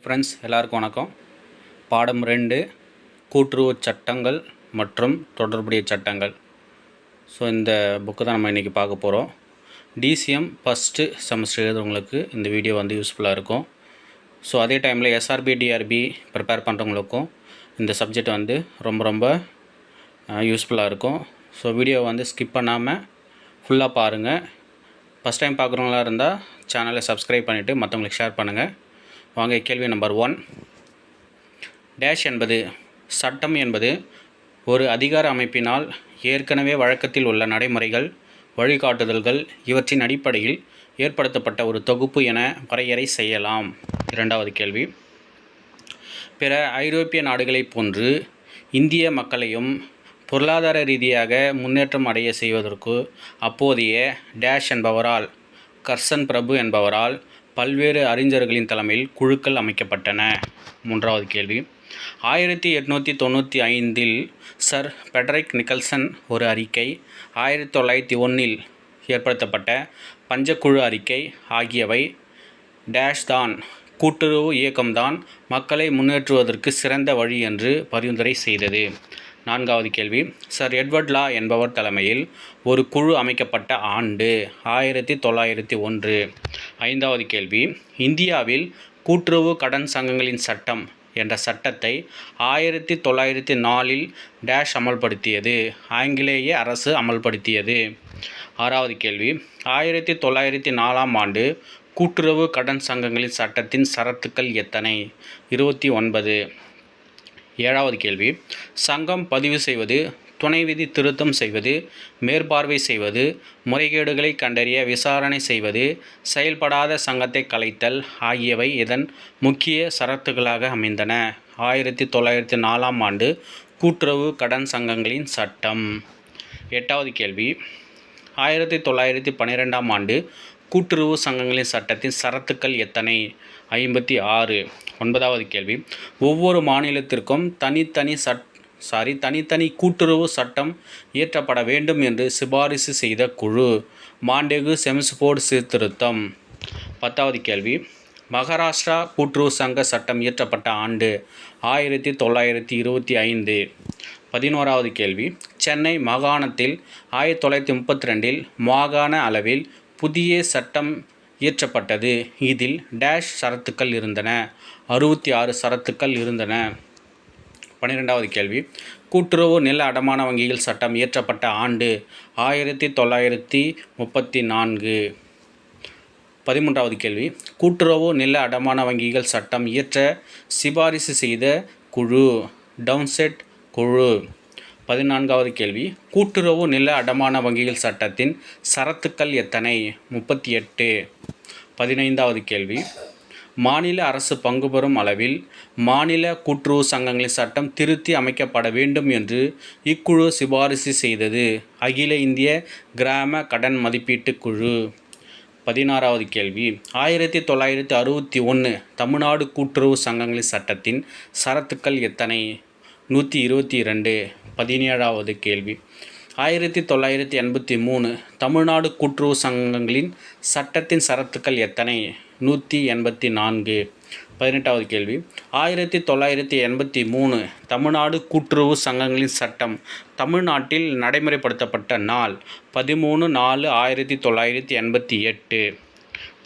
Friends எல்லாருக்கும் வணக்கம். பாடம் 2 கூட்டுறவு சட்டங்கள் மற்றும் தொடர்புடைய சட்டங்கள். ஸோ இந்த புக்கு தான் நம்ம இன்றைக்கி பார்க்க போகிறோம். டிசிஎம் ஃபஸ்ட்டு செமஸ்டர் எழுதுறவங்களுக்கு இந்த வீடியோ வந்து யூஸ்ஃபுல்லாக இருக்கும். ஸோ அதே டைமில் எஸ்ஆர்பி டிஆர்பி ப்ரிப்பேர் பண்ணுறவங்களுக்கும் இந்த சப்ஜெக்ட் வந்து ரொம்ப யூஸ்ஃபுல்லாக இருக்கும். ஸோ வீடியோ வந்து ஸ்கிப் பண்ணாமல் ஃபுல்லாக பாருங்கள். ஃபஸ்ட் டைம் பார்க்குறவங்களா இருந்தால் சேனலை சப்ஸ்கிரைப் பண்ணிவிட்டு மற்றவங்களுக்கு ஷேர் பண்ணுங்கள். வாங்க, கேள்வி நம்பர் 1. டேஷ் என்பது சட்டம் என்பது ஒரு அதிகார அமைப்பினால் ஏற்கனவே வழக்கத்தில் உள்ள நடைமுறைகள், வழிகாட்டுதல்கள் இவற்றின் அடிப்படையில் ஏற்படுத்தப்பட்ட ஒரு தொகுப்பு என வரையறை செய்யலாம். இரண்டாவது கேள்வி. பிற ஐரோப்பிய நாடுகளைப் போன்று இந்திய மக்களையும் பொருளாதார ரீதியாக முன்னேற்றம் அடைய செய்வதற்கு அப்போதைய டேஷ் என்பவரால், கர்சன் பிரபு என்பவரால் பல்வேறு அறிஞர்களின் தலைமையில் குழுக்கள் அமைக்கப்பட்டன. மூன்றாவது கேள்வி. 1895 சர் பெடரிக் நிக்கல்சன் ஒரு அறிக்கை, 1901 ஏற்படுத்தப்பட்ட பஞ்சக்குழு அறிக்கை ஆகியவை டேஷ் தான் கூட்டுறவு இயக்கம்தான் மக்களை முன்னேற்றுவதற்கு சிறந்த வழி என்று பரிந்துரை செய்தது. நான்காவது கேள்வி. சர் எட்வர்ட் லா என்பவர் தலைமையில் ஒரு குழு அமைக்கப்பட்ட ஆண்டு 1901. ஐந்தாவது கேள்வி. இந்தியாவில் கூட்டுறவு கடன் சங்கங்களின் சட்டம் என்ற சட்டத்தை 1904 டேஷ் அமல்படுத்தியது. ஆங்கிலேய அரசு அமல்படுத்தியது. ஆறாவது கேள்வி. 1904 கூட்டுறவு கடன் சங்கங்களின் சட்டத்தின் சரத்துக்கள் எத்தனை? 29. ஏழாவது கேள்வி. சங்கம் பதிவு செய்வது, துணை விதி திருத்தம் செய்வது, மேற்பார்வை செய்வது, முறைகேடுகளை கண்டறிய விசாரணை செய்வது, செயல்படாத சங்கத்தை கலைத்தல் ஆகியவை இதன் முக்கிய சரத்துகளாக அமைந்தன. 1904 கூட்டுறவு கடன் சங்கங்களின் சட்டம். எட்டாவது கேள்வி. 1912 கூட்டுறவு சங்கங்களின் சட்டத்தின் சரத்துக்கள் எத்தனை? 56. ஒன்பதாவது கேள்வி. ஒவ்வொரு மாநிலத்திற்கும் தனித்தனி கூட்டுறவு சட்டம் இயற்றப்பட வேண்டும் என்று சிபாரிசு செய்த குழு. மாண்டேகு செம்ஸ்போர்டு சீர்திருத்தம். 10வது கேள்வி. மகாராஷ்டிரா கூட்டுறவு சங்க சட்டம் இயற்றப்பட்ட ஆண்டு 1925. 11வது கேள்வி. சென்னை மாகாணத்தில் 1932 மாகாண அளவில் புதிய சட்டம் இயற்றப்பட்டது. இதில் டேஷ் சரத்துக்கள் இருந்தன. 66 சரத்துக்கள் இருந்தன. 12வது கேள்வி. கூட்டுறவு நில அடமான வங்கிகள் சட்டம் இயற்றப்பட்ட ஆண்டு 1934. 13வது கேள்வி. கூட்டுறவு நில அடமான வங்கிகள் சட்டம் இயற்ற சிபாரிசு செய்த குழு டவுன்செட் குழு. 14வது கேள்வி. கூட்டுறவு நில அடமான வங்கிகள் சட்டத்தின் சரத்துக்கள் எத்தனை? 38. 15வது கேள்வி. மாநில அரசு பங்கு பெறும் அளவில் மாநில கூட்டுறவு சங்கங்களின் சட்டம் திருத்தி அமைக்கப்பட வேண்டும் என்று இக்குழு சிபாரிசு செய்தது. அகில இந்திய கிராம கடன் மதிப்பீட்டு குழு. 16வது கேள்வி. 1961 தமிழ்நாடு கூட்டுறவு சங்கங்களின் சட்டத்தின் சரத்துக்கள் எத்தனை? 122. 17வது கேள்வி. 1983 தமிழ்நாடு கூட்டுறவு சங்கங்களின் சட்டத்தின் சரத்துக்கள் எத்தனை? 184. 18வது கேள்வி. 1983 தமிழ்நாடு கூட்டுறவு சங்கங்களின் சட்டம் தமிழ்நாட்டில் நடைமுறைப்படுத்தப்பட்ட நாள் 13/4/1988.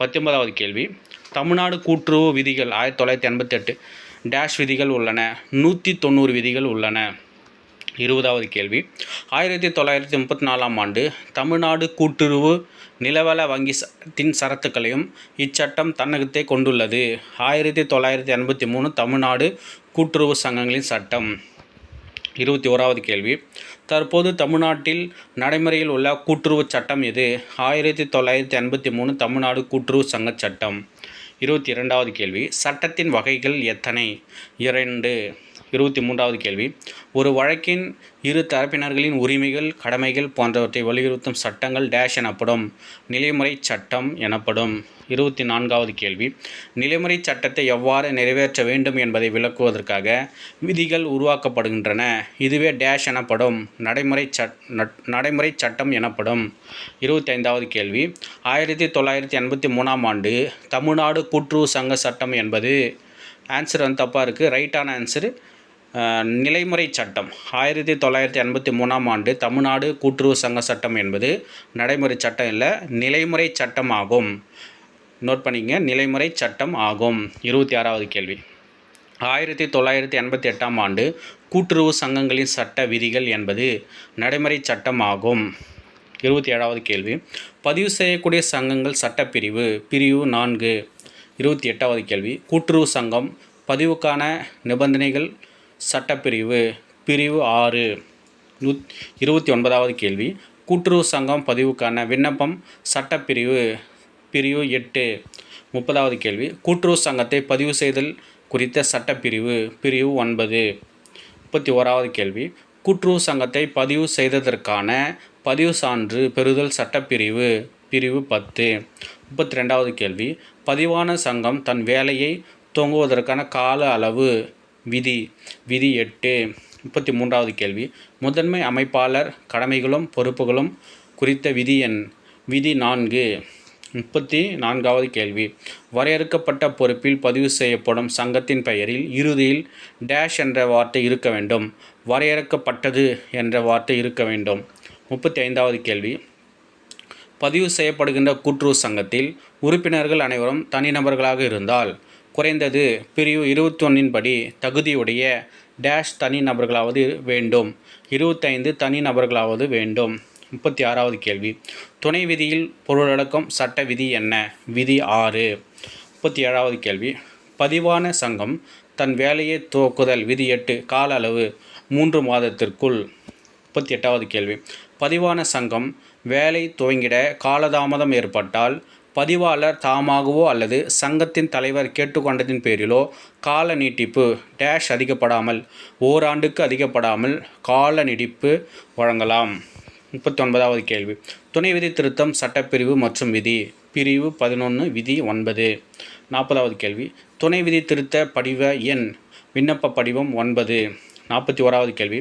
19வது கேள்வி. தமிழ்நாடு கூட்டுறவு விதிகள் 1988 டேஷ் விதிகள் உள்ளன. 190 விதிகள் உள்ளன. 20வது கேள்வி. 1934 தமிழ்நாடு கூட்டுறவு நிலவள வங்கி சட்டத்தின் சரத்துக்களையும் இச்சட்டம் தன்னகத்தே கொண்டுள்ளது. 1983 தமிழ்நாடு கூட்டுறவு சங்கங்களின் சட்டம். 21வது கேள்வி. தற்போது தமிழ்நாட்டில் நடைமுறையில் உள்ள கூட்டுறவு சட்டம் எது? 1983 தமிழ்நாடு கூட்டுறவு சங்க சட்டம். 22வது கேள்வி. சட்டத்தின் வகைகள் எத்தனை? 2. 23வது கேள்வி. ஒரு வழக்கின் இரு தரப்பினர்களின் உரிமைகள், கடமைகள் போன்றவற்றை வலியுறுத்தும் சட்டங்கள் டேஷ் எனப்படும். நிலைமுறை சட்டம் எனப்படும். 24வது கேள்வி. நிலைமுறை சட்டத்தை எவ்வாறு நிறைவேற்ற வேண்டும் என்பதை விளக்குவதற்காக விதிகள் உருவாக்கப்படுகின்றன. இதுவே டேஷ் எனப்படும். நடைமுறை சட்டம் எனப்படும். 25வது கேள்வி. 1983 தமிழ்நாடு கூட்டுறவு சங்க சட்டம் என்பது ஆன்சர் வந்து தப்பாக இருக்குது. ரைட்டான ஆன்சரு நிலைமுறை சட்டம். 1983ஆம் ஆண்டு தமிழ்நாடு கூட்டுறவு சங்க சட்டம் என்பது நடைமுறை சட்டம் இல்லை, நிலைமுறை சட்டம் ஆகும். நோட் பண்ணிங்க, நிலைமுறை சட்டம் ஆகும். 26வது கேள்வி. 1988ஆம் ஆண்டு கூட்டுறவு சங்கங்களின் சட்ட விதிகள் என்பது நடைமுறை சட்டம் ஆகும். 27வது கேள்வி. பதிவு செய்யக்கூடிய சங்கங்கள் சட்டப்பிரிவு பிரிவு 4. 28வது கேள்வி. கூட்டுறவு சங்கம் பதிவுக்கான நிபந்தனைகள் சட்டப்பிரிவு பிரிவு 6. 29வது கேள்வி. கூட்டுறவு சங்கம் பதிவுக்கான விண்ணப்பம் சட்டப்பிரிவு பிரிவு 8. 30வது கேள்வி. கூட்டுறவு சங்கத்தை பதிவு செய்தல் குறித்த சட்டப்பிரிவு பிரிவு 9. 31வது கேள்வி. கூட்டுறவு சங்கத்தை பதிவு செய்ததற்கான பதிவு சான்று பெறுதல் சட்டப்பிரிவு பிரிவு 10. 32வது கேள்வி. பதிவான சங்கம் தன் வேலையை துவங்குவதற்கான கால அளவு விதி 8. 33வது கேள்வி. முதன்மை அமைப்பாளர் கடமைகளும் பொறுப்புகளும் குறித்த விதி 4. 34வது கேள்வி. வரையறுக்கப்பட்ட பொறுப்பில் பதிவு செய்யப்படும் சங்கத்தின் பெயரில் இறுதியில் டேஷ் என்ற வார்த்தை இருக்க வேண்டும். வரையறுக்கப்பட்டது என்ற வார்த்தை இருக்க வேண்டும். 35வது கேள்வி. பதிவு செய்யப்படுகின்ற கூட்டுறவு சங்கத்தில் உறுப்பினர்கள் அனைவரும் தனிநபர்களாக இருந்தால் குறைந்தது பிரிவு 21 படி தகுதியுடைய டேஷ் தனிநபர்களாவது வேண்டும். 25 தனிநபர்களாவது வேண்டும். 36வது கேள்வி. துணை விதியில் பொருளடக்கம் சட்ட விதி என்ன? விதி 6. 37வது கேள்வி. பதிவான சங்கம் தன் வேலையை துவக்குதல் விதி 8 கால அளவு 3 மாதத்திற்குள். 38வது கேள்வி. பதிவான சங்கம் வேலை துவங்கிட காலதாமதம் ஏற்பட்டால் பதிவாளர் தாமாகவோ அல்லது சங்கத்தின் தலைவர் கேட்டுக்கொண்டதின் பேரிலோ கால நீட்டிப்பு டேஷ் அதிகப்படாமல் ஓராண்டுக்கு அதிகப்படாமல் கால நீட்டிப்பு வழங்கலாம். 39வது கேள்வி. துணை விதி திருத்தம் சட்டப்பிரிவு மற்றும் விதி பிரிவு 11 விதி 9. 40வது கேள்வி. துணை விதி திருத்த படிவ எண் விண்ணப்ப படிவம் 9. 41வது கேள்வி.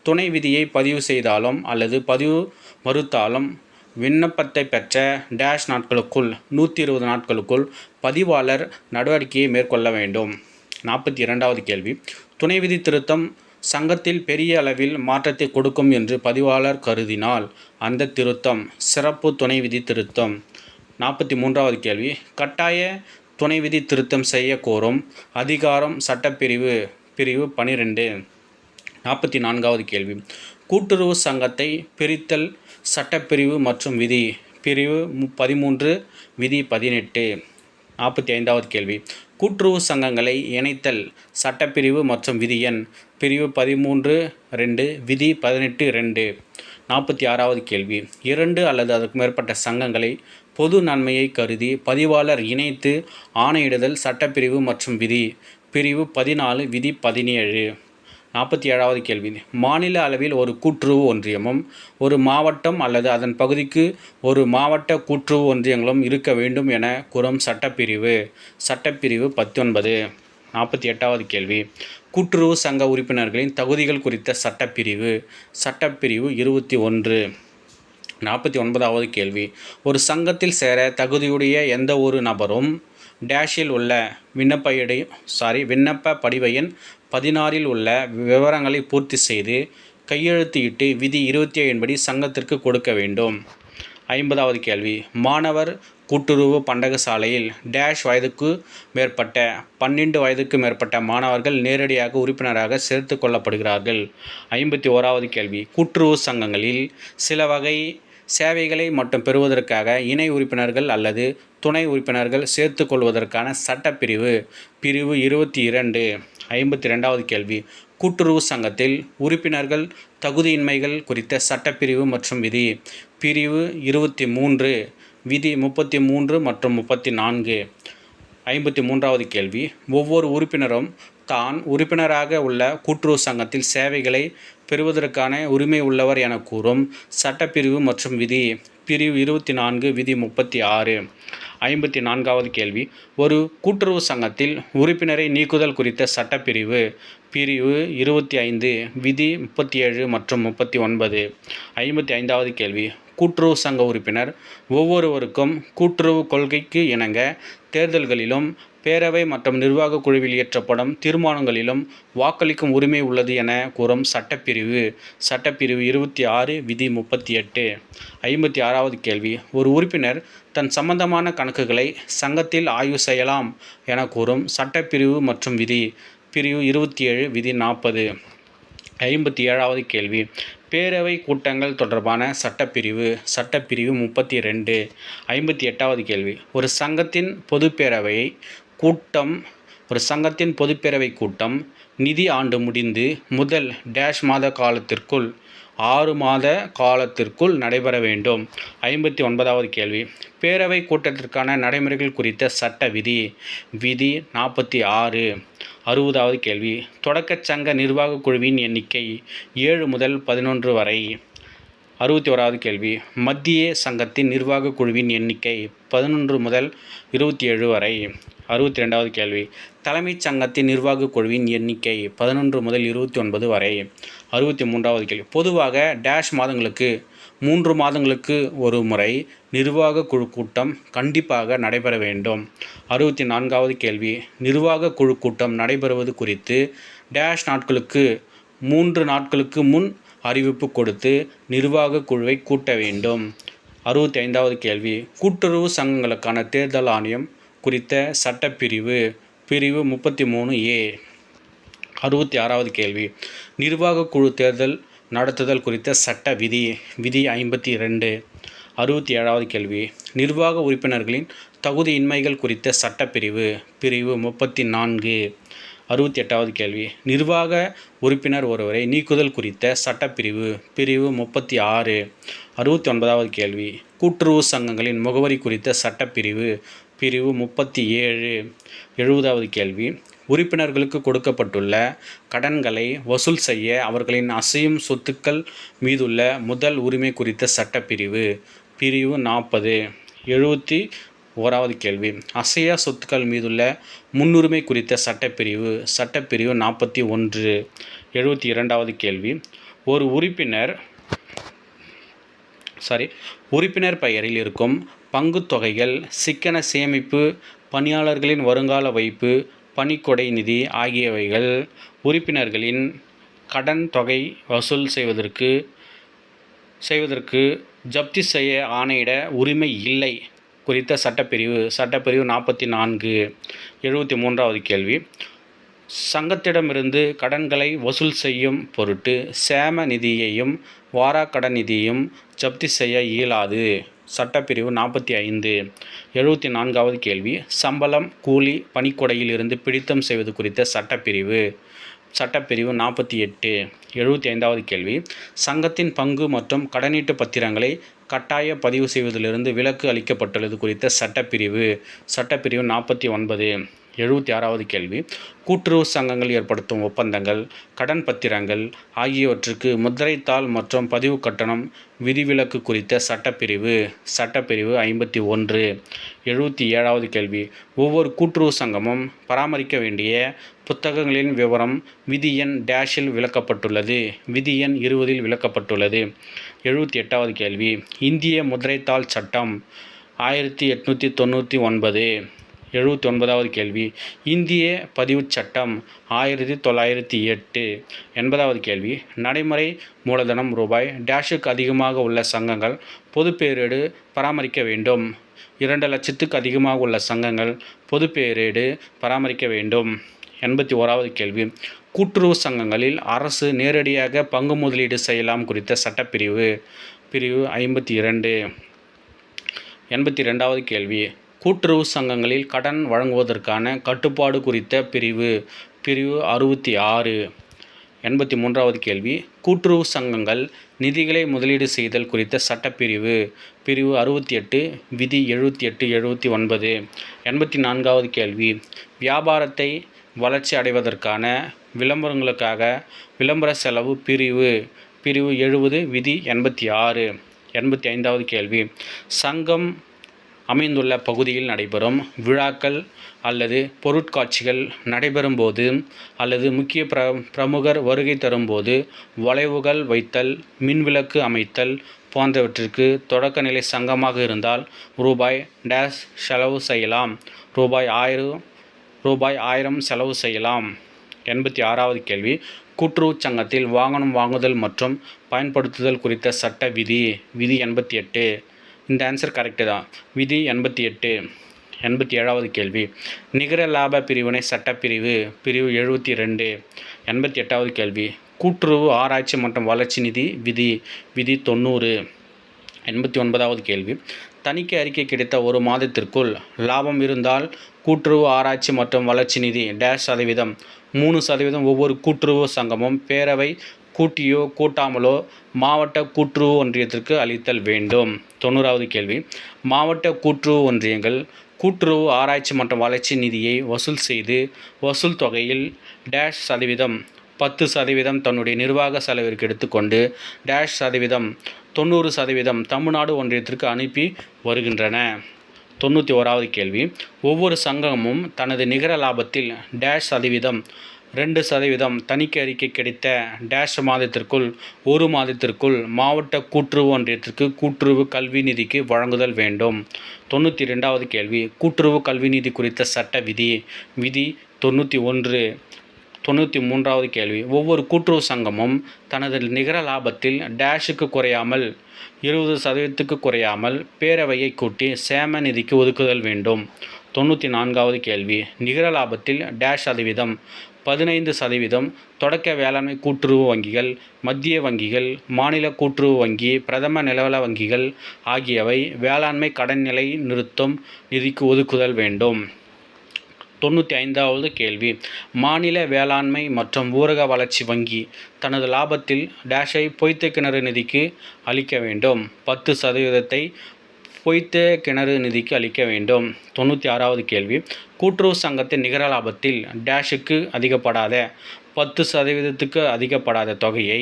துணை விதியை பதிவு செய்தாலும் அல்லது பதிவு மறுத்தாலும் விண்ணப்பத்தை பெற்ற டேஷ் நாட்களுக்குள் 120 நாட்களுக்குள் பதிவாளர் நடவடிக்கையை மேற்கொள்ள வேண்டும். 42வது கேள்வி. துணை விதி திருத்தம் சங்கத்தில் பெரிய அளவில் மாற்றத்தை கொடுக்கும் என்று பதிவாளர் கருதினால் அந்த திருத்தம் சிறப்பு துணை விதி திருத்தம். 43வது கேள்வி. கட்டாய துணை விதி திருத்தம் செய்ய கோரும் அதிகாரம் சட்டப்பிரிவு பிரிவு 12. 44வது கேள்வி. கூட்டுறவு சங்கத்தை பிரித்தல் சட்டப்பிரிவு மற்றும் விதி பிரிவு 13 விதி 18. 45வது கேள்வி. கூட்டுறவு சங்கங்களை இணைத்தல் சட்டப்பிரிவு மற்றும் விதி எண் பிரிவு 13(2) விதி 18(2). 46வது கேள்வி. 2 அல்லது அதற்கு மேற்பட்ட சங்கங்களை பொது நன்மையை கருதி பதிவாளர் இணைத்து ஆணையிடுதல் சட்டப்பிரிவு மற்றும் விதி பிரிவு 14 விதி 17. 47வது கேள்வி. மாநில அளவில் ஒரு கூட்டுறவு ஒன்றியமும் ஒரு மாவட்டம் அல்லது அதன் பகுதிக்கு ஒரு மாவட்ட கூட்டுறவு ஒன்றியங்களும் இருக்க வேண்டும் என கூறும் சட்டப்பிரிவு 19. 48வது கேள்வி. கூட்டுறவு சங்க உறுப்பினர்களின் தகுதிகள் குறித்த சட்டப்பிரிவு 21. 49வது கேள்வி. ஒரு சங்கத்தில் சேர தகுதியுடைய எந்த ஒரு நபரும் டேஷில் உள்ள விண்ணப்ப படிவ எண் 16 உள்ள விவரங்களை பூர்த்தி செய்து கையெழுத்திட்டு விதி 27 படி சங்கத்திற்கு கொடுக்க வேண்டும். 50வது கேள்வி. மாணவர் கூட்டுறவு பண்டகசாலையில் டேஷ் வயதுக்கு மேற்பட்ட 12 வயதுக்கு மேற்பட்ட மாணவர்கள் நேரடியாக உறுப்பினராக சேர்த்து கொள்ளப்படுகிறார்கள். 51வது கேள்வி. கூட்டுறவு சங்கங்களில் சில வகை சேவைகளை மட்டும் பெறுவதற்காக இணை உறுப்பினர்கள் அல்லது துணை உறுப்பினர்கள் சேர்த்து கொள்வதற்கான சட்டப்பிரிவு பிரிவு 22. 52வது கேள்வி. கூட்டுறவு சங்கத்தில் உறுப்பினர்கள் தகுதியின்மைகள் குறித்த சட்டப்பிரிவு மற்றும் விதி பிரிவு 23 விதி 33 மற்றும் 34. 53வது கேள்வி. ஒவ்வொரு உறுப்பினரும் தான் உறுப்பினராக உள்ள கூட்டுறவு சங்கத்தில் சேவைகளை பெறுவதற்கான உரிமை உள்ளவர் என கூறும் சட்டப்பிரிவு மற்றும் விதி பிரிவு 24 விதி 36. 54வது கேள்வி. ஒரு கூட்டுறவு சங்கத்தில் உறுப்பினரை நீக்குதல் குறித்த சட்டப்பிரிவு பிரிவு 25 விதி 37 மற்றும் 39. 55வது கேள்வி. கூட்டுறவு சங்க உறுப்பினர் ஒவ்வொருவருக்கும் கூட்டுறவு கொள்கைக்கு இணங்க தேர்தல்களிலும் பேரவை மற்றும் நிர்வாக குழுவில் இயற்றப்படும் தீர்மானங்களிலும் வாக்களிக்கும் உரிமை உள்ளது என கூறும் சட்டப்பிரிவு. சட்டப்பிரிவு 26 விதி 38. 56வது கேள்வி. ஒரு உறுப்பினர் தன் சம்பந்தமான கணக்குகளை சங்கத்தில் ஆய்வு செய்யலாம் என கூறும் சட்டப்பிரிவு மற்றும் விதி. பிரிவு 27 விதி 40. 57வது கேள்வி. பேரவை கூட்டங்கள் தொடர்பான சட்டப்பிரிவு. சட்டப்பிரிவு 32. 58வது கேள்வி. ஒரு சங்கத்தின் பொதுப்பேரவை கூட்டம் நிதி ஆண்டு முடிந்து முதல் டேஷ் மாத காலத்திற்குள் 6 மாத காலத்திற்குள் நடைபெற வேண்டும். 59வது கேள்வி. பேரவை கூட்டத்திற்கான நடைமுறைகள் குறித்த சட்ட விதி. விதி 46. 60வது கேள்வி. தொடக்கச் சங்க நிர்வாக குழுவின் எண்ணிக்கை 7 முதல் 11 வரை. 61வது கேள்வி. மத்திய சங்கத்தின் நிர்வாக குழுவின் எண்ணிக்கை 11 முதல் 27 வரை. 62வது கேள்வி. தலைமைச் சங்கத்தின் நிர்வாக குழுவின் எண்ணிக்கை 11 முதல் 29 வரை. 63வது கேள்வி. பொதுவாக டேஷ் மாதங்களுக்கு 3 மாதங்களுக்கு ஒரு முறை நிர்வாக குழு கூட்டம் கண்டிப்பாக நடைபெற வேண்டும். 64வது கேள்வி. நிர்வாக குழு கூட்டம் நடைபெறுவது குறித்து டேஷ் நாட்களுக்கு 3 நாட்களுக்கு முன் அறிவிப்பு கொடுத்து நிர்வாக குழுவை கூட்ட வேண்டும். 65வது கேள்வி. கூட்டுறவு சங்கங்களுக்கான தேர்தல் ஆணையம் குறித்த சட்டப்பிரிவு. பிரிவு 33A. 66வது கேள்வி. நிர்வாக குழு தேர்தல் நடத்துதல் குறித்த சட்ட விதி. விதி 52. 67வது கேள்வி. நிர்வாக உறுப்பினர்களின் தகுதியின்மைகள் குறித்த சட்டப்பிரிவு. பிரிவு 34. 68வது கேள்வி. நிர்வாக உறுப்பினர் ஒருவரை நீக்குதல் குறித்த சட்டப்பிரிவு. பிரிவு 36. 69வது கேள்வி. கூட்டுறவு சங்கங்களின் முகவரி குறித்த சட்டப்பிரிவு. பிரிவு 37. 70வது கேள்வி. உறுப்பினர்களுக்கு கொடுக்கப்பட்டுள்ள கடன்களை வசூல் செய்ய அவர்களின் அசையும் சொத்துக்கள் மீதுள்ள முதல் உரிமை குறித்த சட்டப்பிரிவு. பிரிவு 40. 71வது கேள்வி. அசையா சொத்துக்கள் மீதுள்ள முன்னுரிமை குறித்த சட்டப்பிரிவு. சட்டப்பிரிவு 41. 72வது கேள்வி. ஒரு உறுப்பினர் பெயரில் இருக்கும் பங்குத் தொகைகள், சிக்கன சேமிப்பு, பணியாளர்களின் வருங்கால வைப்பு, பணிக்கொடை நிதி ஆகியவைகள் உறுப்பினர்களின் கடன் தொகை வசூல் செய்வதற்கு ஜப்தி செய்ய ஆணையிட உரிமை இல்லை குறித்த சட்டப்பிரிவு. சட்டப்பிரிவு 44. 73வது கேள்வி. சங்கத்திடமிருந்து கடன்களை வசூல் செய்யும் பொருட்டு சேம நிதியையும் வாராக்கடன் நிதியையும் ஜப்தி செய்ய இயலாது. சட்டப்பிரிவு 45. 74வது கேள்வி. சம்பளம், கூலி, பணிக்கொடையில் இருந்து பிடித்தம் செய்வது குறித்த சட்டப்பிரிவு. சட்டப்பிரிவு 48. 75வது கேள்வி. சங்கத்தின் பங்கு மற்றும் கடனீட்டு பத்திரங்களை கட்டாய பதிவு செய்வதிலிருந்து விலக்கு அளிக்கப்பட்டுள்ளது குறித்த சட்டப்பிரிவு. சட்டப்பிரிவு 49. 76வது கேள்வி. கூட்டுறவு சங்கங்கள் ஏற்படுத்தும் ஒப்பந்தங்கள், கடன் பத்திரங்கள் ஆகியவற்றுக்கு முத்திரைத்தாள் மற்றும் பதிவு கட்டணம் விதிவிலக்கு குறித்த சட்டப்பிரிவு. சட்டப்பிரிவு 51. 77வது கேள்வி. ஒவ்வொரு கூட்டுறவு சங்கமும் பராமரிக்க வேண்டிய புத்தகங்களின் விவரம் விதி எண் டேஷில் விளக்கப்பட்டுள்ளது. விதி எண் 20இல் விளக்கப்பட்டுள்ளது. 78வது கேள்வி. இந்திய முத்திரைத்தாள் சட்டம் 1899. 79வது கேள்வி. இந்திய பதிவுச் சட்டம் 1908. 80வது கேள்வி. நடைமுறை மூலதனம் ரூபாய் டேஷுக்கு அதிகமாக உள்ள சங்கங்கள் பொதுப்பேரேடு பராமரிக்க வேண்டும். 2 லட்சத்துக்கு அதிகமாக உள்ள சங்கங்கள் பொதுப்பேரேடு பராமரிக்க வேண்டும். 81வது கேள்வி. கூட்டுறவு சங்கங்களில் அரசு நேரடியாக பங்கு முதலீடு செய்யலாம் குறித்த சட்டப்பிரிவு. பிரிவு 52. 82வது கேள்வி. கூட்டுறவு சங்கங்களில் கடன் வழங்குவதற்கான கட்டுப்பாடு குறித்த பிரிவு. பிரிவு 66. 83வது கேள்வி. கூட்டுறவு சங்கங்கள் நிதிகளை முதலீடு செய்தல் குறித்த சட்டப்பிரிவு. பிரிவு 68. விதி 78, 79. 84வது கேள்வி. வியாபாரத்தை வளர்ச்சி அடைவதற்கான விளம்பரங்களுக்காக விளம்பர செலவு பிரிவு. பிரிவு 70. விதி 86. 85வது கேள்வி. சங்கம் அமைந்துள்ள பகுதியில் நடைபெறும் விழாக்கள் அல்லது பொருட்காட்சிகள் நடைபெறும் போது அல்லது முக்கிய பிரமுகர் வருகை தரும்போது வளைவுகள் வைத்தல், மின்விளக்கு அமைத்தல் போன்றவற்றிற்கு தொடக்கநிலை சங்கமாக இருந்தால் ரூபாய் டேஷ் செலவு செய்யலாம். ரூபாய் 1000 செலவு செய்யலாம். 86வது கேள்வி, கூட்டுறவுச் சங்கத்தில் வாங்கணும் வாங்குதல் மற்றும் பயன்படுத்துதல் குறித்த சட்ட விதி. விதி 88. இந்த ஆன்சர் கரெக்டு தான். விதி 88. 87வது கேள்வி, நிகர லாப பிரிவினை சட்டப்பிரிவு. பிரிவு 72. 88வது கேள்வி, கூட்டுறவு ஆராய்ச்சி மற்றும் வளர்ச்சி நிதி விதி. விதி 90. 89வது கேள்வி, தணிக்கை அறிக்கை கிடைத்த ஒரு மாதத்திற்குள் லாபம் இருந்தால் கூட்டுறவு ஆராய்ச்சி மற்றும் வளர்ச்சி நிதி டேஷ் சதவீதம் 3% ஒவ்வொரு கூட்டுறவு சங்கமும் பேரவை கூட்டியோ கூட்டாமலோ மாவட்ட கூட்டுறவு ஒன்றியத்திற்கு அளித்தல் வேண்டும். 90வது கேள்வி, மாவட்ட கூட்டுறவு ஒன்றியங்கள் கூட்டுறவு ஆராய்ச்சி மற்றும் வளர்ச்சி நிதியை வசூல் செய்து வசூல் தொகையில் டேஷ் சதவீதம் 10% தன்னுடைய நிர்வாக செலவிற்கு எடுத்துக்கொண்டு டேஷ் சதவீதம் 90% தமிழ்நாடு ஒன்றியத்திற்கு அனுப்பி வருகின்றன. 91வது கேள்வி, ஒவ்வொரு சங்கமும் தனது நிகர லாபத்தில் டேஷ் சதவீதம் 2% தணிக்கை அறிக்கை கிடைத்த டேஷ் மாதத்திற்குள் ஒரு மாதத்திற்குள் மாவட்ட கூட்டுறவு ஒன்றியத்திற்கு கூட்டுறவு கல்வி நிதிக்கு வழங்குதல் வேண்டும். 92வது கேள்வி, கூட்டுறவு கல்வி நிதி குறித்த சட்ட விதி. விதி 91. 93வது கேள்வி, ஒவ்வொரு கூட்டுறவு சங்கமும் தனது நிகர லாபத்தில் டேஷுக்கு குறையாமல் 20% குறையாமல் பேரவையை கூட்டி சேம நிதிக்கு ஒதுக்குதல் வேண்டும். 94வது கேள்வி, நிகர லாபத்தில் டேஷ் சதவீதம் 15% தொடக்க வேளாண்மை கூட்டுறவு வங்கிகள், மத்திய வங்கிகள், மாநில கூட்டுறவு வங்கி, பிரதம நிலவள வங்கிகள் ஆகியவை வேளாண்மை கடன் நிலை நிறுத்தும் நிதிக்கு ஒதுக்குதல் வேண்டும். 95வது கேள்வி, மாநில வேளாண்மை மற்றும் ஊரக வளர்ச்சி வங்கி தனது லாபத்தில் டேஷை பொய்த்த கிணறு நிதிக்கு அளிக்க வேண்டும். 10% பொய்த்த கிணறு நிதிக்கு அளிக்க வேண்டும். 96வது கேள்வி, கூட்டுறவு சங்கத்தின் நிகர லாபத்தில் டேஷுக்கு அதிகப்படாத 10%க்கு அதிகப்படாத தொகையை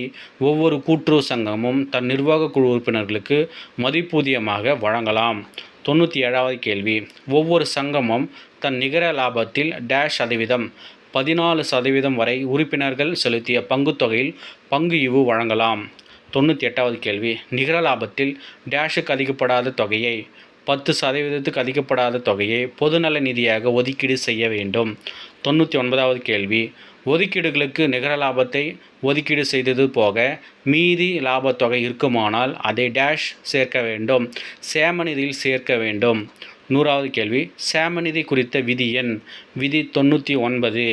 ஒவ்வொரு கூட்டுறவு சங்கமும் தன் நிர்வாக குழு உறுப்பினர்களுக்கு மதிப்பூதியமாக வழங்கலாம். 97வது கேள்வி, ஒவ்வொரு சங்கமும் தன் நிகர லாபத்தில் டேஷ் சதவீதம் 14% வரை உறுப்பினர்கள் செலுத்திய பங்குத்தொகையில் பங்கு ஈவு வழங்கலாம். 98வது கேள்வி, நிகர லாபத்தில் டேஷுக்கு அதிகப்படாத தொகையை 10%க்கு அதிகப்படாத தொகையை பொதுநல நிதியாக ஒதுக்கீடு செய்ய வேண்டும். 99வது கேள்வி, ஒதுக்கீடுகளுக்கு நிகர லாபத்தை ஒதுக்கீடு செய்தது போக மீதி லாபத்தொகை இருக்குமானால் அதை டேஷ் சேர்க்க வேண்டும், சேம நிதியில் சேர்க்க வேண்டும். 100வது கேள்வி, சேம நிதி குறித்த விதி எண். விதி 99.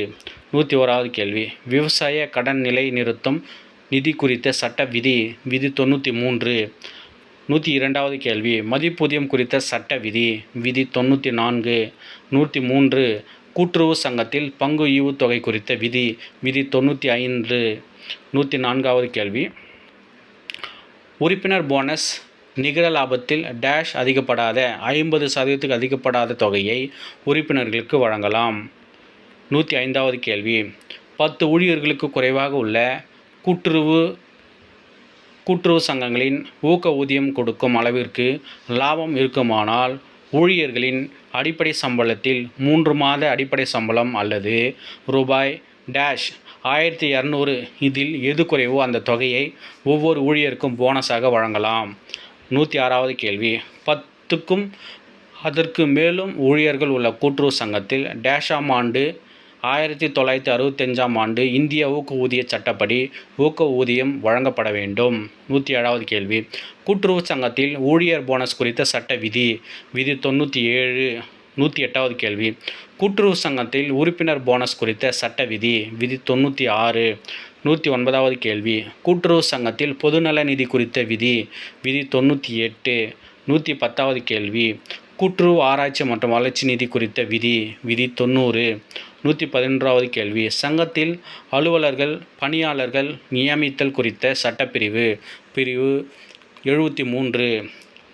101வது கேள்வி, விவசாய கடன் நிலை நிறுத்தும் நிதி குறித்த சட்ட விதி. விதி 93. 102வது கேள்வி, மதிப்பூதியம் குறித்த சட்ட விதி. விதி 94. 103, கூட்டுறவு சங்கத்தில் பங்கு ஈவு தொகை குறித்த விதி. விதி 95. 104வது கேள்வி, உறுப்பினர் போனஸ் நிகர லாபத்தில் டேஷ் அதிகப்படாத 50%க்கு அதிகப்படாத தொகையை உறுப்பினர்களுக்கு வழங்கலாம். 105வது கேள்வி, 10 ஊழியர்களுக்கு குறைவாக உள்ள கூட்டுறவு சங்கங்களின் ஊக்க ஊதியம் கொடுக்கும் அளவிற்கு லாபம் இருக்குமானால் ஊழியர்களின் அடிப்படை சம்பளத்தில் 3 மாத அடிப்படை சம்பளம் அல்லது ரூபாய் டேஷ் 1200 இதில் எது குறைவோ அந்த தொகையை ஒவ்வொரு ஊழியருக்கும் போனஸாக வழங்கலாம். 106வது கேள்வி, 10க்கும் அதற்கு மேலும் ஊழியர்கள் உள்ள கூட்டுறவு சங்கத்தில் டேஷாம் ஆண்டு 1965ஆம் ஆண்டு இந்திய ஊக்க ஊதிய சட்டப்படி ஊக்க ஊதியம் வழங்கப்பட வேண்டும். 107வது கேள்வி, கூட்டுறவு சங்கத்தில் ஊழியர் போனஸ் குறித்த சட்ட விதி. விதி 97. 108வது கேள்வி, கூட்டுறவு சங்கத்தில் உறுப்பினர் போனஸ் குறித்த சட்ட விதி. விதி 96. 109வது கேள்வி, கூட்டுறவு சங்கத்தில் பொதுநல நிதி குறித்த விதி. விதி 98. 110வது கேள்வி, கூட்டுறவு ஆராய்ச்சி மற்றும் வளர்ச்சி நிதி குறித்த விதி. விதி 90. 111வது கேள்வி, சங்கத்தில் அலுவலர்கள் பணியாளர்கள் நியமித்தல் குறித்த சட்டப்பிரிவு. பிரிவு 73.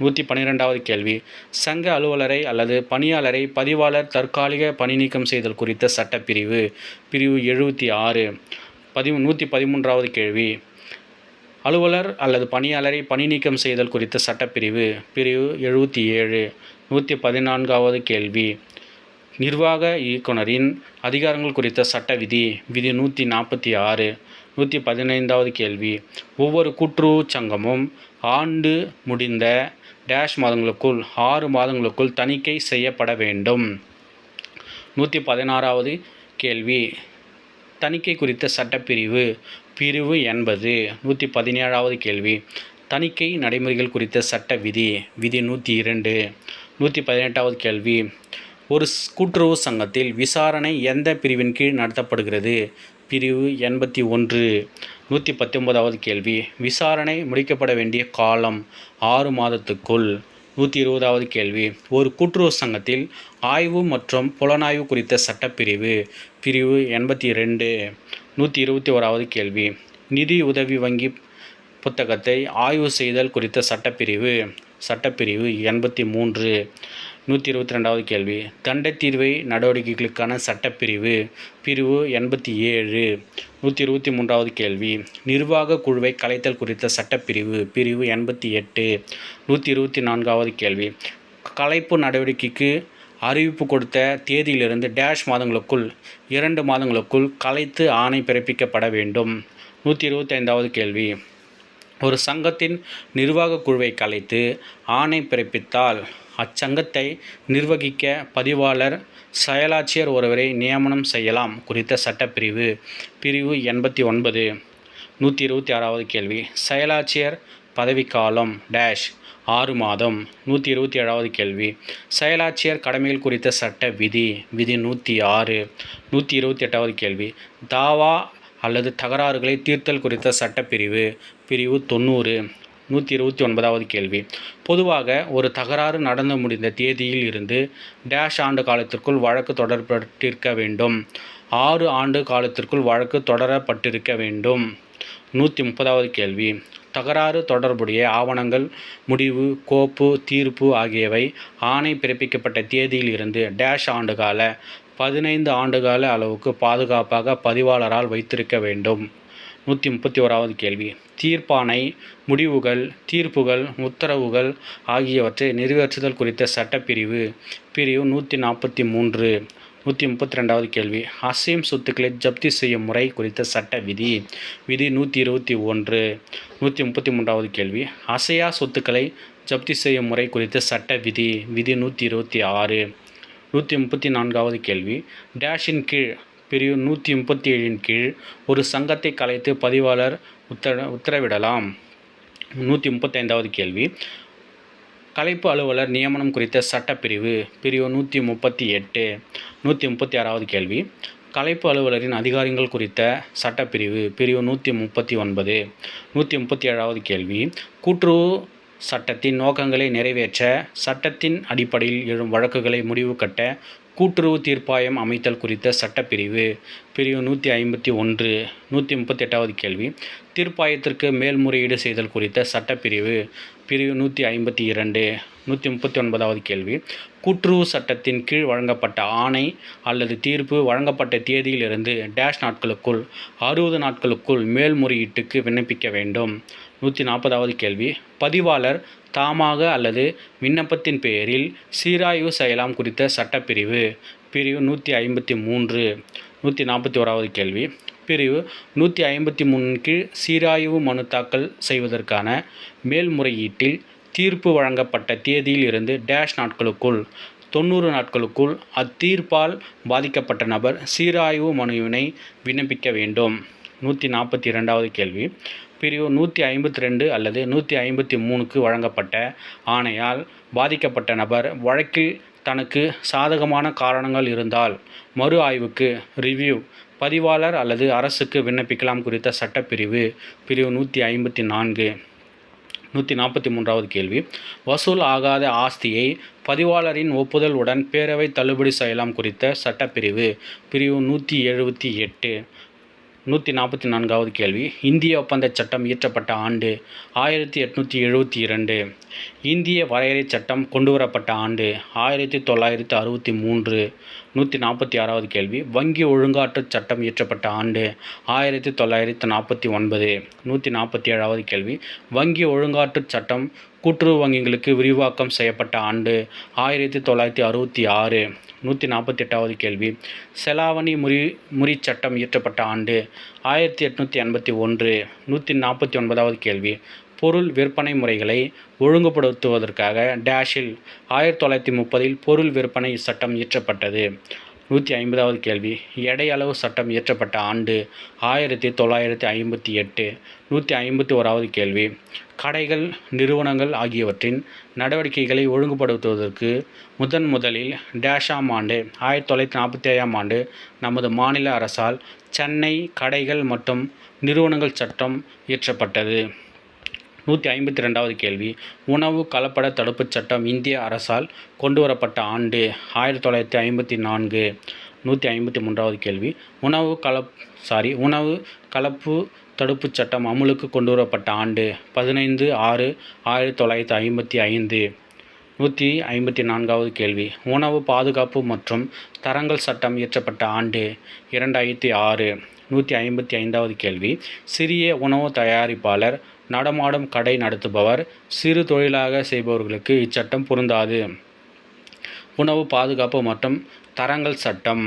112வது கேள்வி, சங்க அலுவலரை அல்லது பணியாளரை பதிவாளர் தற்காலிக பணிநீக்கம் செய்தல் குறித்த சட்டப்பிரிவு. பிரிவு 76. 113வது கேள்வி, அலுவலர் அல்லது பணியாளரை பணிநீக்கம் செய்தல் குறித்த சட்டப்பிரிவு. பிரிவு 77. 114வது கேள்வி, நிர்வாக இயக்குனரின் அதிகாரங்கள் குறித்த சட்ட விதி. விதி 146. 115வது கேள்வி, ஒவ்வொரு கூட்டுறவுச் சங்கமும் ஆண்டு முடிந்த டேஷ் மாதங்களுக்குள் 6 மாதங்களுக்குள் தணிக்கை செய்யப்பட வேண்டும். 116வது கேள்வி, தணிக்கை குறித்த சட்டப்பிரிவு பிரிவு 80. 117வது கேள்வி, தணிக்கை நடைமுறைகள் குறித்த சட்ட விதி விதி 102. 118வது கேள்வி, ஒரு கூட்டுறவு சங்கத்தில் விசாரணை எந்த பிரிவின் கீழ் நடத்தப்படுகிறது? பிரிவு 81. 119வது கேள்வி, விசாரணை முடிக்கப்பட வேண்டிய காலம் 6 மாதத்துக்குள். 120வது கேள்வி, ஒரு கூட்டுறவு சங்கத்தில் ஆய்வு மற்றும் புலனாய்வு குறித்த சட்டப்பிரிவு பிரிவு 82. 121வது கேள்வி, நிதி உதவி வங்கி புத்தகத்தை ஆய்வு செய்தல் குறித்த சட்டப்பிரிவு 83. 122வது கேள்வி, தண்டை தீர்வை நடவடிக்கைகளுக்கான சட்டப்பிரிவு பிரிவு 87. 123வது கேள்வி, நிர்வாக குழுவை கலைத்தல் குறித்த சட்டப்பிரிவு பிரிவு 88. 124வது கேள்வி, கலைப்பு நடவடிக்கைக்கு அறிவிப்பு கொடுத்த தேதியிலிருந்து டேஷ் மாதங்களுக்குள் 2 மாதங்களுக்குள் கலைத்து ஆணை பிறப்பிக்கப்பட வேண்டும். 125வது கேள்வி, ஒரு சங்கத்தின் நிர்வாக குழுவை கலைத்து ஆணை பிறப்பித்தால் அச்சங்கத்தை நிர்வகிக்க பதிவாளர் செயலாட்சியர் ஒருவரை நியமனம் செய்யலாம் குறித்த சட்டப்பிரிவு பிரிவு 89. 126வது கேள்வி, செயலாட்சியர் பதவிக்காலம் டேஷ் 6 மாதம். 127வது கேள்வி, செயலாட்சியர் கடமைகள் குறித்த சட்ட விதி விதி 106. 128வது கேள்வி, தாவா அல்லது தகராறுகளை தீர்த்தல் குறித்த சட்டப்பிரிவு பிரிவு 90. 129வது கேள்வி, பொதுவாக ஒரு தகராறு நடந்து முடிந்த தேதியில் இருந்து டேஷ் ஆண்டு காலத்திற்குள் வழக்கு தொடரப்பட்டிருக்க வேண்டும். 6 ஆண்டு காலத்திற்குள் வழக்கு தொடரப்பட்டிருக்க வேண்டும். 130வது கேள்வி, தகராறு தொடர்புடைய ஆவணங்கள், முடிவு, கோப்பு, தீர்ப்பு ஆகியவை ஆணை பிறப்பிக்கப்பட்ட தேதியில் இருந்து டேஷ் ஆண்டுகால 15 ஆண்டுகால அளவுக்கு பாதுகாப்பாக பதிவாளரால் வைத்திருக்க வேண்டும். 131வது கேள்வி, தீர்ப்பாணை, முடிவுகள், தீர்ப்புகள், உத்தரவுகள் ஆகியவற்றை நிறைவேற்றுதல் குறித்த சட்டப்பிரிவு பிரிவு 143. 132வது கேள்வி, அசையும் சொத்துக்களை ஜப்தி செய்யும் முறை குறித்த சட்ட விதி விதி 121. 133வது கேள்வி, அசையா சொத்துக்களை ஜப்தி செய்யும் முறை குறித்த சட்ட விதி விதி 126. 134வது கேள்வி, டேஷின் கீழ் பிரிவு 137 கீழ் ஒரு சங்கத்தை கலைத்து பதிவாளர் உத்தரவிடலாம். 135வது கேள்வி, கலைப்பு அலுவலர் நியமனம் குறித்த சட்டப்பிரிவு பிரிவு 138. 136வது கேள்வி, கலைப்பு அலுவலரின் அதிகாரங்கள் குறித்த சட்டப்பிரிவு பிரிவு 139. 137வது கேள்வி, கூட்டுறவு சட்டத்தின் நோக்கங்களை நிறைவேற்ற சட்டத்தின் அடிப்படையில் எழும் வழக்குகளை முடிவு கட்ட கூட்டுறவு தீர்ப்பாயம் அமைத்தல் குறித்த சட்டப்பிரிவு பிரிவு 151. 138வது கேள்வி, தீர்ப்பாயத்திற்கு மேல்முறையீடு செய்தல் குறித்த சட்டப்பிரிவு பிரிவு 152. 139வது கேள்வி, கூட்டுறவு சட்டத்தின் கீழ் வழங்கப்பட்ட ஆணை அல்லது தீர்ப்பு வழங்கப்பட்ட தேதியிலிருந்து டேஷ் நாட்களுக்குள் 60 நாட்களுக்குள் மேல்முறையீட்டுக்கு விண்ணப்பிக்க வேண்டும். 140வது கேள்வி, பதிவாளர் தாமாக அல்லது விண்ணப்பத்தின் பெயரில் சீராய்வு செய்யலாம் குறித்த சட்டப்பிரிவு பிரிவு 153. 141வது கேள்வி, பிரிவு 153 கீழ் சீராய்வு மனு தாக்கல் செய்வதற்கான மேல்முறையீட்டில் தீர்ப்பு வழங்கப்பட்ட தேதியில் இருந்து டேஷ் நாட்களுக்குள் 90 நாட்களுக்குள் அத்தீர்ப்பால் பாதிக்கப்பட்ட நபர் சீராய்வு மனுவினை விண்ணப்பிக்க வேண்டும். 142வது கேள்வி, பிரிவு 152 அல்லது 153க்கு வழங்கப்பட்ட ஆணையால் பாதிக்கப்பட்ட நபர் வழக்கில் தனக்கு சாதகமான காரணங்கள் இருந்தால் மறு ஆய்வுக்கு ரிவ்யூ பதிவாளர் அல்லது அரசுக்கு விண்ணப்பிக்கலாம் குறித்த சட்டப்பிரிவு பிரிவு 154. 143வது கேள்வி, வசூல் ஆகாத ஆஸ்தியை பதிவாளரின் ஒப்புதல் உடன் பேரவை தள்ளுபடி செய்யலாம் குறித்த சட்டப்பிரிவு பிரிவு 178. 144வது கேள்வி, இந்திய ஒப்பந்தச் சட்டம் இயற்றப்பட்ட ஆண்டு 1872. இந்திய வரையறை சட்டம் கொண்டுவரப்பட்ட ஆண்டு 1963. 146வது கேள்வி, வங்கி ஒழுங்காற்று சட்டம் இயற்றப்பட்ட ஆண்டு 1949. 147வது கேள்வி, வங்கி ஒழுங்காற்று சட்டம் கூட்டுறவு வங்கிகளுக்கு விரிவாக்கம் செய்யப்பட்ட ஆண்டு 1966. 148வது கேள்வி. செலாவணி முறிச் சட்டம் இயற்றப்பட்ட ஆண்டு 1881. 149வது கேள்வி. பொருள் விற்பனை முறைகளை ஒழுங்குபடுத்துவதற்காக டேஷில் 1930 பொருள் விற்பனை சட்டம் இயற்றப்பட்டது. 150வது கேள்வி. எடை அளவு சட்டம் இயற்றப்பட்ட ஆண்டு 1958. 151வது கேள்வி. கடைகள், நிறுவனங்கள் ஆகியவற்றின் நடவடிக்கைகளை ஒழுங்குபடுத்துவதற்கு முதலில் டேஷாம் ஆண்டு 1947ஆம் ஆண்டு நமது மாநில அரசால் சென்னை கடைகள் மற்றும் நிறுவனங்கள் சட்டம் இயற்றப்பட்டது. 152வது கேள்வி. உணவு கலப்பட தடுப்புச் சட்டம் இந்திய அரசால் கொண்டுவரப்பட்ட ஆண்டு 1954. 153வது கேள்வி. உணவு கலப்பு தடுப்புச் சட்டம் அமுலுக்கு கொண்டுவரப்பட்ட ஆண்டு 15/6/1955. 154வது கேள்வி. உணவு பாதுகாப்பு மற்றும் தரங்கள் சட்டம் இயற்றப்பட்ட ஆண்டு 2006. 155வது கேள்வி. சிறிய உணவு தயாரிப்பாளர், நடமாடும் கடை நடத்துபவர், சிறு தொழிலாக செய்பவர்களுக்கு இச்சட்டம் பொருந்தாது. உணவு பாதுகாப்பு மற்றும் தரங்கள் சட்டம்.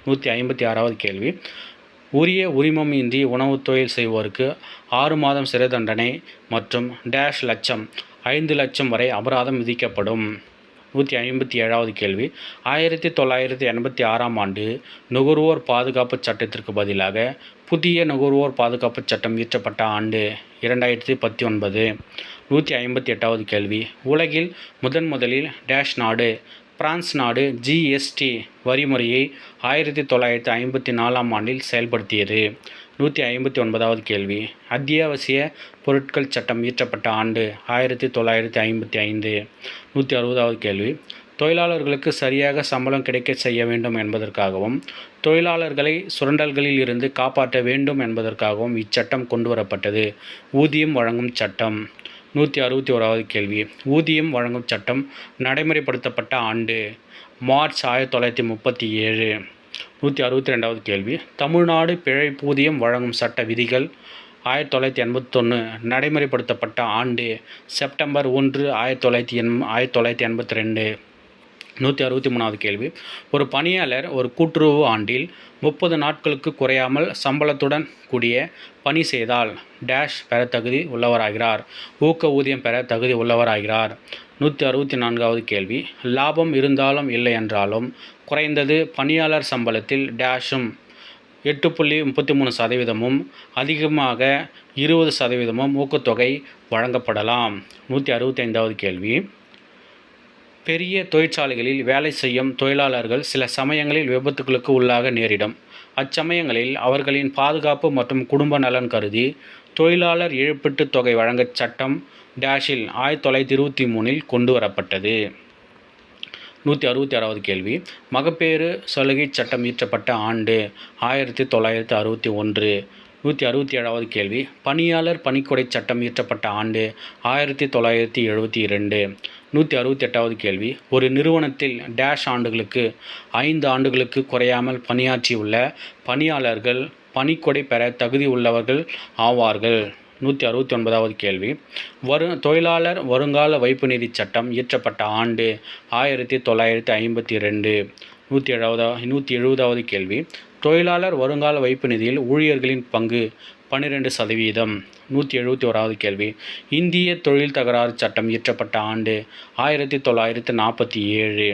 156வது கேள்வி. உரிய உரிமம் இன்றி உணவு தொழில் செய்வோருக்கு 6 மாதம் சிறை தண்டனை மற்றும் டேஷ் லட்சம் 5 லட்சம் வரை அபராதம் விதிக்கப்படும். 157வது கேள்வி. 1986ஆம் ஆண்டு நுகர்வோர் பாதுகாப்பு சட்டத்திற்கு பதிலாக புதிய நுகர்வோர் பாதுகாப்பு சட்டம் இயற்றப்பட்ட ஆண்டு 2019. 158வது கேள்வி. உலகில் முதலில் டேஷ் நாடு பிரான்ஸ் நாடு ஜிஎஸ்டி வரிமுறையை 1954ஆம் ஆண்டில் செயல்படுத்தியது. 159வது கேள்வி. அத்தியாவசிய பொருட்கள் சட்டம் இயற்றப்பட்ட ஆண்டு 1955. 160வது கேள்வி. தொழிலாளர்களுக்கு சரியாக சம்பளம் கிடைக்க செய்ய வேண்டும் என்பதற்காகவும் தொழிலாளர்களை சுரண்டல்களில் இருந்து காப்பாற்ற வேண்டும் என்பதற்காகவும் இச்சட்டம் கொண்டுவரப்பட்டது. ஊதியம் வழங்கும் சட்டம். 161வது கேள்வி. ஊதியம் வழங்கும் சட்டம் நடைமுறைப்படுத்தப்பட்ட ஆண்டு மார்ச் 1937. 162வது கேள்வி. தமிழ்நாடு பிழைப்பூதியம் வழங்கும் சட்ட விதிகள் 1981 நடைமுறைப்படுத்தப்பட்ட ஆண்டு செப்டம்பர் 1, 1982. 163வது கேள்வி. ஒரு பணியாளர் ஒரு கூட்டுறவு ஆண்டில் 30 நாட்களுக்கு குறையாமல் சம்பளத்துடன் கூடிய பணி செய்தால் டேஷ் பெற தகுதி உள்ளவராகிறார். ஊக்க ஊதியம் பெற தகுதி உள்ளவராகிறார். 164வது கேள்வி. லாபம் இருந்தாலும் இல்லை என்றாலும் குறைந்தது பணியாளர் சம்பளத்தில் டேஷும் 8.33% அதிகமாக 20% ஊக்கத்தொகை வழங்கப்படலாம். 165வது கேள்வி. பெரிய தொழிற்சாலைகளில் வேலை செய்யும் தொழிலாளர்கள் சில சமயங்களில் விபத்துகளுக்கு உள்ளாக நேரிடும். அச்சமயங்களில் அவர்களின் பாதுகாப்பு மற்றும் குடும்ப நலன் கருதி தொழிலாளர் இழப்பீட்டுத் தொகை வழங்க சட்டம் டேஷில் 1923 கொண்டு வரப்பட்டது. 166வது கேள்வி. மகப்பேறு சலுகை சட்டம் இயற்றப்பட்ட ஆண்டு 1961. 167வது கேள்வி. பணியாளர் பணிக்கொடை சட்டம் இயற்றப்பட்ட ஆண்டு 1972. 168வது கேள்வி. ஒரு நிறுவனத்தில் டேஷ் ஆண்டுகளுக்கு 5 ஆண்டுகளுக்கு குறையாமல் பணியாற்றியுள்ள பணியாளர்கள் பணிக்கொடை பெற தகுதி உள்ளவர்கள் ஆவார்கள். 169வது கேள்வி. தொழிலாளர் வருங்கால வைப்பு நிதி சட்டம் இயற்றப்பட்ட ஆண்டு 1952. 170வது கேள்வி. தொழிலாளர் வருங்கால வைப்பு நிதியில் ஊழியர்களின் பங்கு 12%. 171வது கேள்வி. இந்திய தொழில் தகராறு சட்டம் இயற்றப்பட்ட ஆண்டு 1947.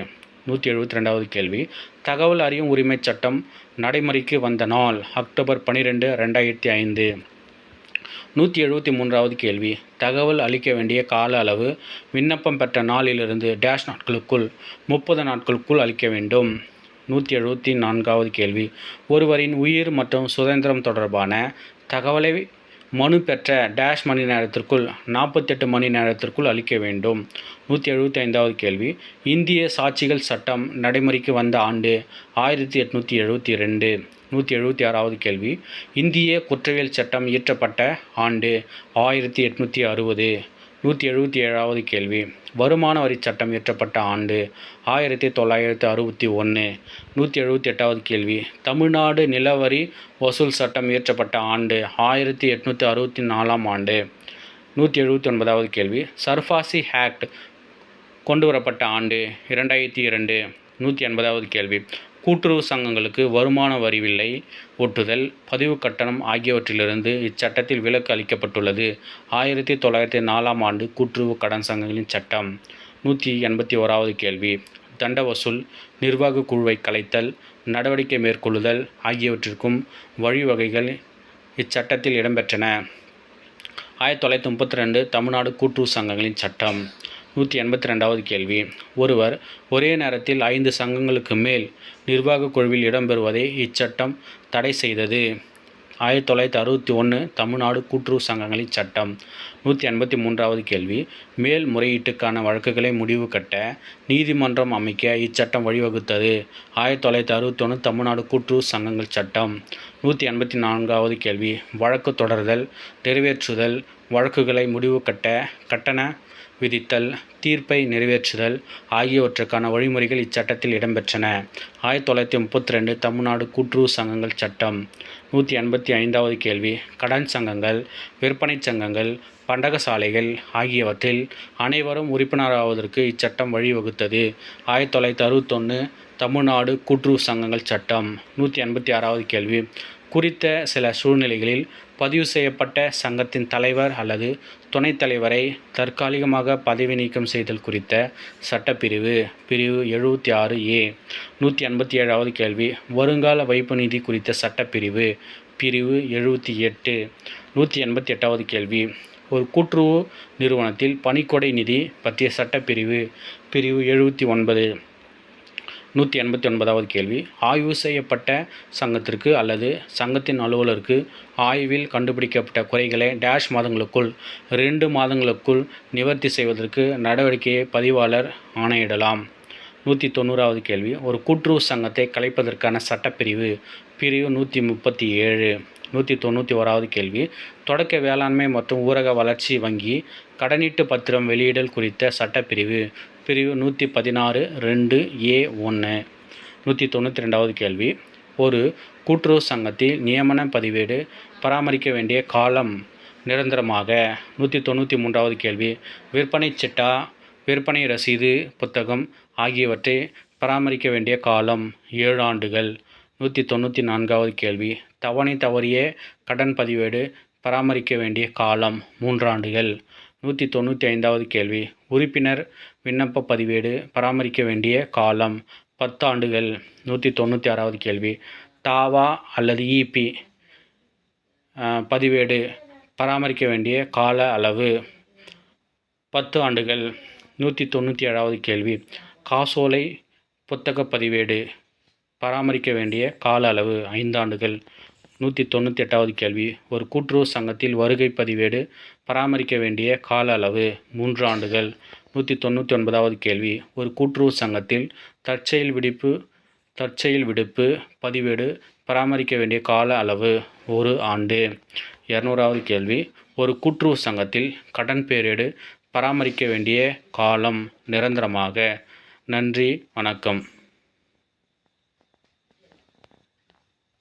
172வது கேள்வி. தகவல் அறியும் உரிமை சட்டம் நடைமுறைக்கு வந்த நாள் அக்டோபர் 12, 2005. 173வது கேள்வி. தகவல் அளிக்க வேண்டிய கால அளவு விண்ணப்பம் பெற்ற நாளிலிருந்து டேஷ் நாட்களுக்குள் 30 நாட்களுக்குள் அளிக்க வேண்டும். 174வது கேள்வி. ஒருவரின் உயிர் மற்றும் சுதந்திரம் தொடர்பான தகவலை மனு பெற்ற டேஷ் மணி நேரத்திற்குள் 48 மணி நேரத்திற்குள் அளிக்க வேண்டும். 175வது கேள்வி. இந்திய சாட்சிகள் சட்டம் நடைமுறைக்கு வந்த ஆண்டு 1872. 176வது கேள்வி. இந்திய குற்றவியல் சட்டம் இயற்றப்பட்ட ஆண்டு 1860. 177வது கேள்வி. வருமான வரி சட்டம் இயற்றப்பட்ட ஆண்டு 1961. 178வது கேள்வி. தமிழ்நாடு நிலவரி வசூல் சட்டம் இயற்றப்பட்ட ஆண்டு 1864ஆம் ஆண்டு. 179வது கேள்வி. சர்ஃபாசி ஆக்ட் கொண்டு வரப்பட்ட ஆண்டு 2002. 180வது கேள்வி. கூட்டுறவு சங்கங்களுக்கு வருமான வரி வில்லை ஒட்டுதல், பதிவு கட்டணம் ஆகியவற்றிலிருந்து இச்சட்டத்தில் விலக்கு அளிக்கப்பட்டுள்ளது. 1904 ஆண்டு கூட்டுறவு கடன் சங்கங்களின் சட்டம். 181வது கேள்வி. தண்ட வசூல், நிர்வாக குழுவை கலைத்தல், நடவடிக்கை மேற்கொள்ளுதல் ஆகியவற்றிற்கும் வழிவகைகள் இச்சட்டத்தில் இடம்பெற்றன. 1932 தமிழ்நாடு கூட்டுறவு சங்கங்களின் சட்டம். 182வது கேள்வி. ஒருவர் ஒரே நேரத்தில் 5 சங்கங்களுக்கு மேல் நிர்வாக குழுவில் இடம்பெறுவதை இச்சட்டம் தடை செய்தது. 1961 தமிழ்நாடு கூட்டுறவு சங்கங்களின் சட்டம். 183வது கேள்வி. மேல்முறையீட்டுக்கான வழக்குகளை முடிவு கட்ட நீதிமன்றம் அமைக்க இச்சட்டம் வழிவகுத்தது. 1961 தமிழ்நாடு கூட்டுறவு சங்கங்கள் சட்டம். 184வது கேள்வி. வழக்கு தொடர்தல், நிறைவேற்றுதல், வழக்குகளை முடிவு கட்ட கட்டண விதித்தல், தீர்ப்பை நிறைவேற்றுதல் ஆகியவற்றுக்கான வழிமுறைகள் இச்சட்டத்தில் இடம்பெற்றன. 1932 தமிழ்நாடு கூட்டுறவு சங்கங்கள் சட்டம். 185வது கேள்வி. கடன் சங்கங்கள், விற்பனை சங்கங்கள், பண்டகசாலைகள் ஆகியவற்றில் அனைவரும் உறுப்பினராவதற்கு இச்சட்டம் வழிவகுத்தது. 1961 தமிழ்நாடு கூட்டுறவு சங்கங்கள் சட்டம். 186வது கேள்வி. குறித்த சில சூழ்நிலைகளில் பதிவு செய்யப்பட்ட சங்கத்தின் தலைவர் அல்லது துணைத் தலைவரை தற்காலிகமாக பதவி நீக்கம் செய்தல் குறித்த சட்டப்பிரிவு. பிரிவு 76A. 187வது கேள்வி. வருங்கால வைப்பு நிதி குறித்த சட்டப்பிரிவு. பிரிவு 78. 188வது கேள்வி. ஒரு கூட்டுறவு நிறுவனத்தில் பணிக்கொடை நிதி பற்றிய சட்டப்பிரிவு. பிரிவு 79. 189வது கேள்வி. ஆய்வு செய்யப்பட்ட சங்கத்திற்கு அல்லது சங்கத்தின் அலுவலருக்கு ஆய்வில் கண்டுபிடிக்கப்பட்ட குறைகளை டேஷ் மாதங்களுக்குள் 2 மாதங்களுக்குள் நிவர்த்தி செய்வதற்கு நடவடிக்கையை பதிவாளர் ஆணையிடலாம். 190வது கேள்வி. ஒரு கூட்டுறவு சங்கத்தை கலைப்பதற்கான சட்டப்பிரிவு. பிரிவு 137. 191வது கேள்வி. தொடக்க வேளாண்மை மற்றும் ஊரக வளர்ச்சி வங்கி கடனீட்டு பத்திரம் வெளியிடல் குறித்த சட்டப்பிரிவு. பிரிவு 116(2)(a)(1). 192வது கேள்வி. ஒரு கூட்டுறவு சங்கத்தில் நியமன பதிவேடு பராமரிக்க வேண்டிய காலம் நிரந்தரமாக. 193வது கேள்வி. விற்பனை சிட்டா, விற்பனை ரசீது புத்தகம் ஆகியவற்றை பராமரிக்க வேண்டிய காலம் 7 ஆண்டுகள். 194வது கேள்வி. தவணை தவறிய கடன் பதிவேடு பராமரிக்க வேண்டிய காலம் 3 ஆண்டுகள். 195வது கேள்வி. உறுப்பினர் விண்ணப்ப பதிவேடு பராமரிக்க வேண்டிய காலம் 10 ஆண்டுகள். 196வது கேள்வி. தாவா அல்லது இபி பதிவேடு பராமரிக்க வேண்டிய கால அளவு 10 ஆண்டுகள். 197வது கேள்வி. காசோலை புத்தக பதிவேடு பராமரிக்க வேண்டிய கால அளவு 5 ஆண்டுகள். 198வது கேள்வி. ஒரு கூட்டுறவு சங்கத்தில் வருகை பதிவேடு பராமரிக்க வேண்டிய கால அளவு 3 ஆண்டுகள். 199வது கேள்வி. ஒரு கூட்டுறவு சங்கத்தில் தற்செயல் விடுப்பு பதிவேடு பராமரிக்க வேண்டிய கால அளவு 1 ஆண்டு. 200வது கேள்வி. ஒரு கூட்டுறவு சங்கத்தில் கடன் பேரேடு பராமரிக்க வேண்டிய காலம் நிரந்தரமாக. நன்றி, வணக்கம்.